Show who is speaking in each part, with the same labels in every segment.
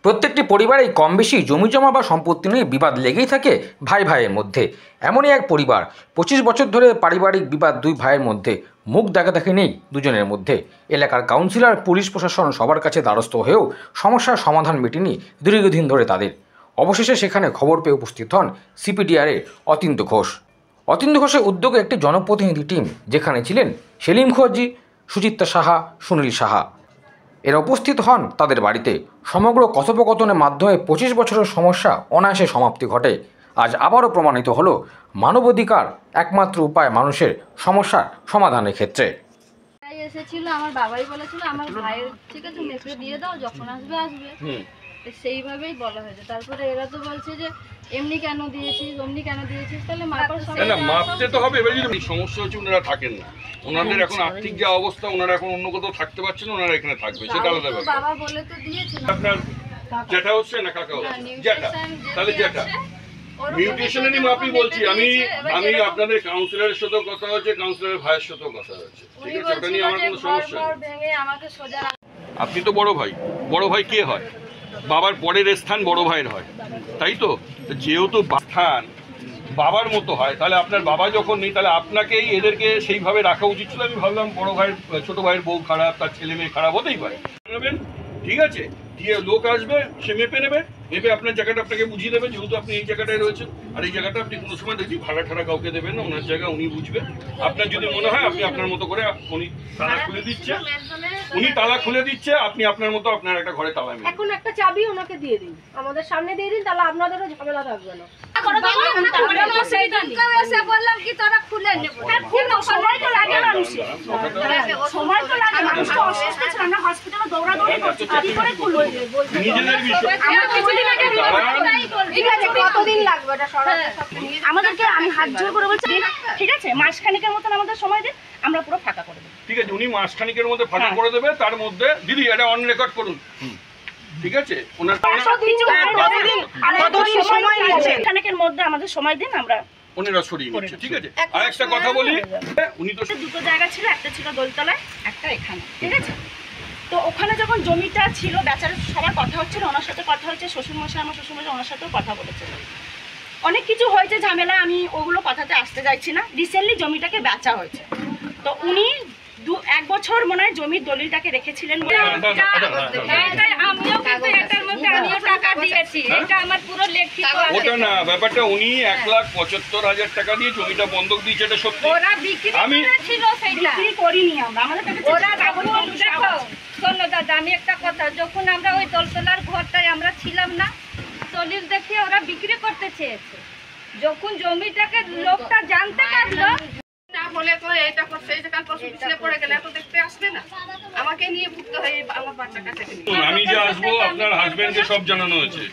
Speaker 1: প্রত্যেকটি পরিবারেই কম বেশি জমিজমা বা সম্পত্তি নিয়ে বিবাদ লেগেই থাকে ভাই ভাইয়ের মধ্যে। এমনই এক পরিবার 25 বছর ধরে পারিবারিক বিবাদ, দুই ভাইয়ের মধ্যে মুখ দেখাদেখি নেই দুজনের মধ্যে। এলাকার কাউন্সিলর, পুলিশ প্রশাসন সবার কাছে দ্বারস্থ হয়েও সমস্যার সমাধান মেটেনি দীর্ঘদিন ধরে তাদের। অবশেষে সেখানে খবর পেয়ে উপস্থিত হন সিপিডিআরের অতীন্দ্র ঘোষ। অতীন্দ্র ঘোষের উদ্যোগে একটি জনপ্রতিনিধি টিম, যেখানে ছিলেন সেলিম মুখার্জি, সুচিত্রা সাহা, সুনীল সাহা। এরা উপস্থিত হন তাদের বাড়িতে। সমগ্র কথোপকথনের মাধ্যমে 25 বছরের সমস্যা অনায়াসে সমাপ্তি ঘটে। আজ আবারও প্রমাণিত হলো মানবাধিকার একমাত্র উপায় মানুষের সমস্যার সমাধানের ক্ষেত্রে।
Speaker 2: এসেছিল আমার বাবাই বলেছিল আমার ভাইয়ের ঠিক আছে মেপে দিয়ে দাও, যখন আসবে আসবে, সেইভাবেই বলা হয়েছে। তারপরে এরা তো বলছে যে এমনি কেন দিয়েছিস, অমনি কেন দিয়েছিস, তাহলে
Speaker 3: মাপতে তো হবে। এবার যদি সমস্যা হচ্ছে ওনারা থাকেন না, ওনাদের এখন আর্থিক যে অবস্থা, ওনারা এখন অন্য কোথাও থাকতে পারছেন, ওনারা এখানে থাকবে, সেটা আলাদা ব্যাপার।
Speaker 2: বাবা বলে তো দিয়েছে।
Speaker 3: আপনার যেটা হচ্ছে না কাকা হচ্ছে যেটা, তাহলে যেটা মিউটেশনেরই মাপই বলছি আমি। আপনাদের কাউন্সিলরের সাথেও কথা হচ্ছে, কাউন্সিলরের ভাইয়ের সাথেও কথা হচ্ছে, ঠিক আছে? ওটা নিয়ে আমার কোনো সমস্যা নেই। আপনি তো বড় ভাই, বড় ভাই কে হয়? বাবার পরের স্থান বড় ভাইয়ের হয়, তাই তো? যেহেতু স্থান বাবার মতো হয়, তাহলে আপনার বাবা যখন নেই, তাহলে আপনাকেই এদেরকে সেইভাবে রাখা উচিত ছিল। আমি ভাবলাম বড় ভাইয়ের, ছোট ভাইয়ের বউ খারাপ, তার ছেলে মেয়ে খারাপ হতেই পারে, ঠিক আছে? দিয়ে লোক আসবে, সে মেপে নেবে, মেপে আপনার জায়গাটা আপনাকে বুঝিয়ে দেবে, যেহেতু আপনি এই জায়গাটায় রয়েছেন। আর এই জায়গাটা আপনি কোনো সময় দেখি ভাড়া ঠাড়া কাউকে দেবেন না, ওনার জায়গা উনি বুঝবে। আপনার যদি মনে হয় আপনি আপনার মতো করে, উনি তালা খুলে দিচ্ছে, আপনি আপনার মতো আপনার একটা ঘরে তালা মেরে
Speaker 4: এখন একটা চাবি ওনাকে দিয়ে দিন, আমাদের সামনে দিয়ে দিন, তাহলে আপনাদেরও ঝামেলা থাকবে না।
Speaker 2: বললাম কি তোরা খুলে নেবো,
Speaker 4: সময় তো লাগে মানুষের, সময় তো লাগে। মানুষ তো অসুস্থ ছিল, আমরা হসপিটালে দৌড়াদৌড়ি করছি, কি করে খুলবো?
Speaker 3: নিজেদের বিষয়।
Speaker 4: ঠিক আছে, কতদিন লাগবে এটা সরাতে? আমাদেরকে, আমি হাত জোর করে বলছি, ঠিক আছে মাসখানেকের মতন আমাদের সময় দিন, আমরা পুরো ফাঁকা করে দেবো।
Speaker 3: ঠিক আছে, উনি মাসখানিকের মধ্যে ফাঁকা করে দেবে। তার মধ্যে দিদি এটা অন রেকর্ড করুন, ঠিক আছে? ওনার
Speaker 4: খানেকের মধ্যে আমাদের সময় দিন, আমরা
Speaker 3: ওনারা সরিয়ে নিচ্ছে, ঠিক আছে? আর একটা কথা বলি, উনি তো
Speaker 4: দুটো জায়গা ছিল, একটা ছিল দোলতলায়, একটা এখানে, ঠিক আছে? তো ওখানে যখন জমিটা ছিল বেচার, সবার কথা হচ্ছিল, ওনার সাথে কথা হচ্ছে, শ্বশুরমশাই, আমার শ্বশুরমশাই ওনার সাথেও কথা বলেছিল, অনেক কিছু হয়েছে ঝামেলা, আমি ওগুলো কথাতে আসতে যাচ্ছি না। রিসেন্টলি জমিটাকে বেচা হয়েছে, তো উনি 1 বছর মনে হয় জমির দলিলটাকে রেখেছিলেন।
Speaker 3: ওটা না ব্যাপারটা, উনি 1,75,000 টাকা দিয়ে জমিটা বন্ধক দিয়েছে, এটা সত্যি। আমি
Speaker 4: বিক্রি করিনি আমরা, আমাদের কাছে
Speaker 2: শোনো দাদা, আমি একটা কথা, যখন আমরা ওই দোলতলার ঘরটায় আমরা ছিলাম না, দলিল দেখে ওরা বিক্রি করতে চেয়েছে। যখন জমিটাকে লোকটা জানতে পারলো,
Speaker 4: না বলে তো এইটা করছে, এই যে কাল পরশু পিছনে পড়ে গেলে এত দেখতে আসবে না, আমাকে নিয়ে ভুগতে হয় আমার বাচ্চা কাছে।
Speaker 3: আমি যে আসবো, আপনার হাজবেন্ডকে সব জানানো হয়েছে,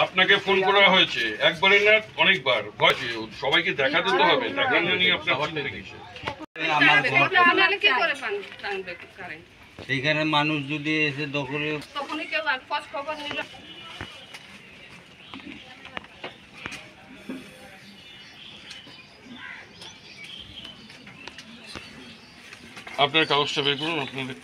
Speaker 3: আপনাকে ফোন করা হয়েছে, একবারই না অনেকবার। সবাইকে দেখাতে তো হবে, দেখানো নিয়ে আপনার চিন্তা কিসে?
Speaker 5: সেইখানে মানুষ যদি এসে দখলে,
Speaker 4: তখনই কেউ খোঁজ খবর নিল।
Speaker 3: আপনার কাগজটা বের করুন আপনাদের।